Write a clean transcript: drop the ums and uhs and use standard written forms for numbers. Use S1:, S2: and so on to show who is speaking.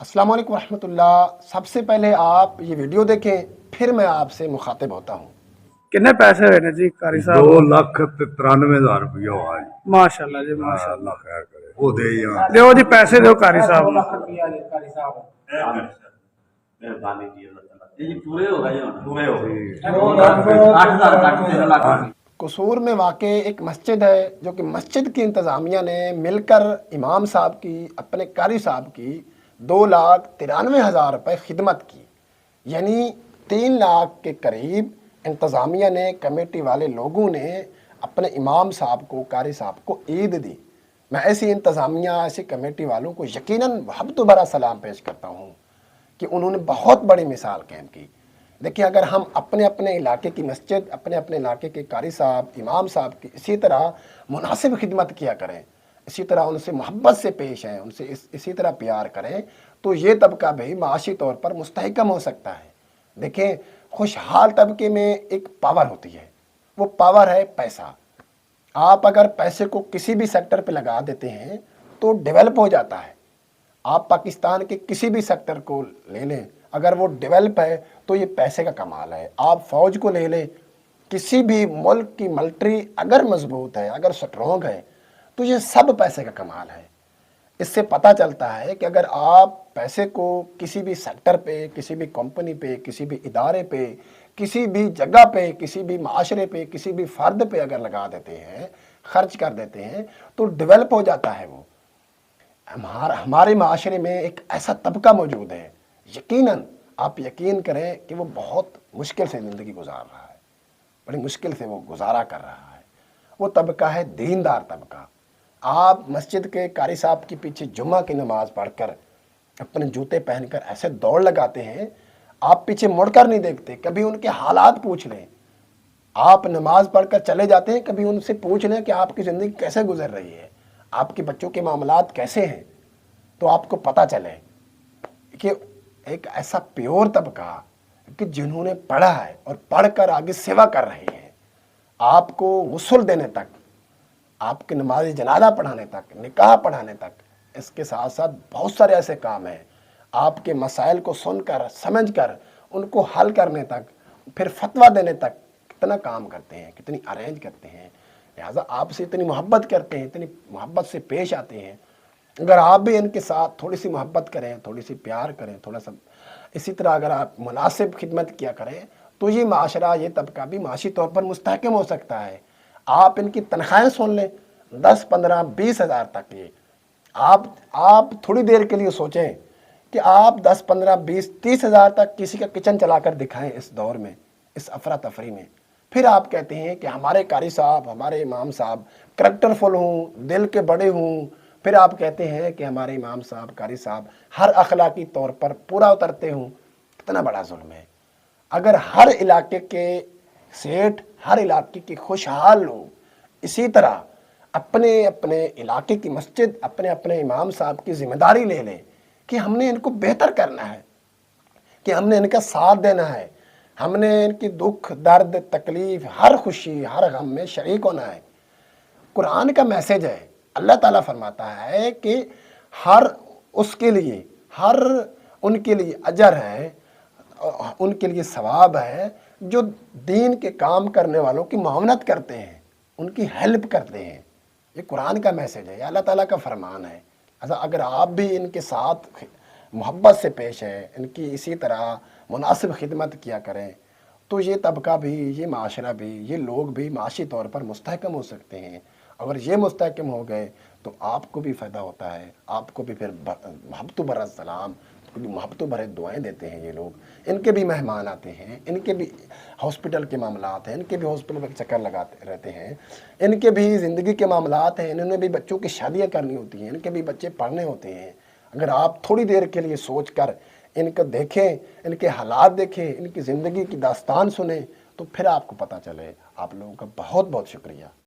S1: अस्सलाम वालेकुम रहमतुल्लाह। सबसे पहले आप ये वीडियो देखें, फिर मैं आपसे मुखातिब होता हूँ।
S2: कितने पैसे हुए ने जी कारी साहब?
S3: 2,93,000 रुपया हुआ जी।
S2: माशाल्लाह जी माशाल्लाह।
S3: अल्लाह खैर करे वो दे यहाँ
S2: दियो जी पैसे दियो कारी साहब ਨੂੰ।
S4: ਮਿਹਰਬਾਨੀ ਜੀ ਅੱਲਾਹ ਤਾਲਾ ਇਹ ਪੂਰੇ ਹੋ ਗਏ ਹੁਣ ਪੂਰੇ ਹੋ ਗਏ 8,000 ਕੱਟ 3 ਲੱਖ
S1: कसूर में वाक़ एक मस्जिद है जो कि मस्जिद की इंतज़ामिया ने मिलकर इमाम साहब की, अपने कारी साहब की 2,93,000 रुपये खिदमत की। यानी 3 लाख के करीब इंतज़ामिया ने, कमेटी वाले लोगों ने अपने इमाम साहब को, कारी साहब को ईद दी। मैं ऐसी इंतज़ामिया, ऐसी कमेटी वालों को यकीनन मोहब्बत भरा सलाम पेश करता हूँ कि उन्होंने बहुत बड़ी मिसाल कायम की। देखिए, अगर हम अपने अपने इलाके की मस्जिद, अपने अपने इलाके के कारी साहब, इमाम साहब की इसी तरह मुनासिब खिदमत किया करें, इसी तरह उनसे मोहब्बत से पेश आएँ, उनसे इसी तरह प्यार करें, तो ये तबका भी माशी तौर पर मुस्तहकम हो सकता है। देखें, खुशहाल तबके में एक पावर होती है, वो पावर है पैसा। आप अगर पैसे को किसी भी सेक्टर पे लगा देते हैं तो डेवलप हो जाता है। आप पाकिस्तान के किसी भी सेक्टर को ले लें, अगर वो डेवलप है तो ये पैसे का कमाल है। आप फ़ौज को ले लें, किसी भी मुल्क की मिलिट्री अगर मजबूत है, अगर स्ट्रॉन्ग है, तो ये सब पैसे का कमाल है। इससे पता चलता है कि अगर आप पैसे को किसी भी सेक्टर पे, किसी भी कंपनी पे, किसी भी इदारे पे, किसी भी जगह पे, किसी भी माशरे पे, किसी भी फ़र्द पे अगर लगा देते हैं, खर्च कर देते हैं, तो डेवलप हो जाता है वो। हमारे माशरे में एक ऐसा तबका मौजूद है, यकीनन आप यकीन करें कि वो बहुत मुश्किल से ज़िंदगी गुजार रहा है, बड़ी मुश्किल से वो गुजारा कर रहा है। वो तबका है दीनदार तबका। आप मस्जिद के कारी साहब के पीछे जुम्मा की नमाज़ पढ़कर, अपने जूते पहनकर ऐसे दौड़ लगाते हैं, आप पीछे मुड़कर नहीं देखते, कभी उनके हालात पूछ लें। आप नमाज पढ़कर चले जाते हैं, कभी उनसे पूछ लें कि आपकी ज़िंदगी कैसे गुजर रही है, आपके बच्चों के मामलात कैसे हैं, तो आपको पता चले कि एक ऐसा प्योर तबका कि जिन्होंने पढ़ा है और पढ़कर आगे सेवा कर रहे हैं, आपको गुस्ल देने तक, आपके नमाज जनाजा पढ़ाने तक, निकाह पढ़ाने तक, इसके साथ साथ बहुत सारे ऐसे काम हैं, आपके मसाइल को सुनकर, समझकर, उनको हल करने तक, फिर फतवा देने तक कितना काम करते हैं, कितनी अरेंज करते हैं। लिहाजा आपसे इतनी मोहब्बत करते हैं, इतनी मोहब्बत से पेश आते हैं। अगर आप भी इनके साथ थोड़ी सी मोहब्बत करें, थोड़ी सी प्यार करें, थोड़ा सा इसी तरह अगर आप मुनासिब खिदमत किया करें, तो ये माशरा, ये तबका भी माशी तौर पर मुस्तहकम हो सकता है। आप इनकी तनख्वाहें सुन लें, 10, 15, 20 हज़ार तक। ये आप थोड़ी देर के लिए सोचें कि आप 10, 15, 20, 30 हज़ार तक किसी का किचन चलाकर दिखाएं इस दौर में, इस अफरा तफरी में। फिर आप कहते हैं कि हमारे कारी साहब, हमारे इमाम साहब करैक्टरफुल हूँ, दिल के बड़े हूँ। फिर आप कहते हैं कि हमारे इमाम साहब, कारी साहब हर अखलाकी तौर पर पूरा उतरते हूँ। कितना बड़ा जुल्म है। अगर हर इलाके के सेठ, हर इलाके के खुशहाल लोग इसी तरह अपने अपने इलाके की मस्जिद, अपने अपने इमाम साहब की ज़िम्मेदारी ले लें कि हमने इनको बेहतर करना है, कि हमने इनका साथ देना है, हमने इनकी दुख, दर्द, तकलीफ़, हर खुशी, हर गम में शरीक होना है। कुरान का मैसेज है, अल्लाह ताला फरमाता है कि हर उसके लिए, हर उनके लिए अजर है, उनके लिए सवाब है जो दीन के काम करने वालों की मुआवनत करते हैं, उनकी हेल्प करते हैं। ये कुरान का मैसेज है, अल्लाह ताला का फरमान है। ऐसा अगर आप भी इनके साथ मोहब्बत से पेश हैं, इनकी इसी तरह मुनासिब खिदमत किया करें, तो ये तबका भी, ये माशरा भी, ये लोग भी माशी तौर पर मुस्तहकम हो सकते हैं। अगर ये मुस्तहकम हो गए तो आपको भी फ़ायदा होता है, आपको भी फिर मोहब्बत भरा सलाम, क्योंकि मोहब्बत भरे दुआएं देते हैं ये लोग। इनके भी मेहमान आते हैं, इनके भी हॉस्पिटल के मामलात हैं, इनके भी हॉस्पिटल में चक्कर लगाते रहते हैं, इनके भी ज़िंदगी के मामलात हैं, इन्होंने भी बच्चों की शादियाँ करनी होती हैं, इनके भी बच्चे पढ़ने होते हैं। अगर आप थोड़ी देर के लिए सोच कर इनको देखें, इनके हालात देखें, इनकी ज़िंदगी की दास्तान सुने, तो फिर आपको पता चले। आप लोगों का बहुत बहुत शुक्रिया।